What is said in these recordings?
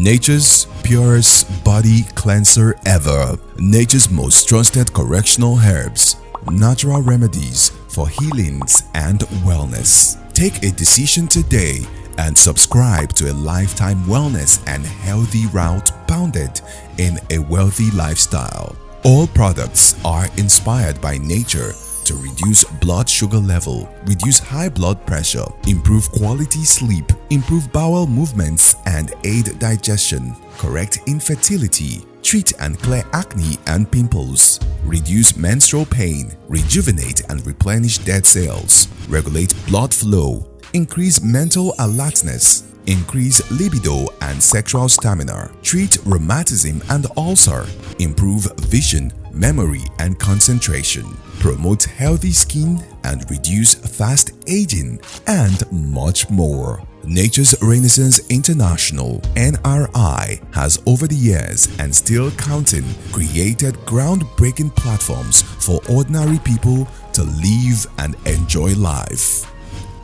Nature's purest body cleanser ever. Nature's most trusted correctional herbs. Natural remedies for healings and wellness. Take a decision today and subscribe to a lifetime wellness and healthy route bounded in a wealthy lifestyle. All products are inspired by nature to reduce blood sugar level, reduce high blood pressure, improve quality sleep, improve bowel movements and aid digestion, correct infertility, treat and clear acne and pimples, reduce menstrual pain, rejuvenate and replenish dead cells, regulate blood flow, increase mental alertness, increase libido and sexual stamina, treat rheumatism and ulcer, improve vision, memory and concentration, promote healthy skin and reduce fast aging, and much more. Nature's Renaissance International (NRI) has over the years and still counting created groundbreaking platforms for ordinary people to live and enjoy life.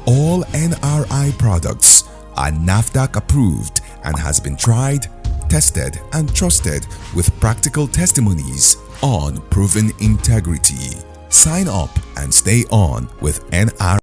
All NRI products are NAFDAC approved and has been tried, tested and trusted with practical testimonies on proven integrity. Sign up and stay on with NRI.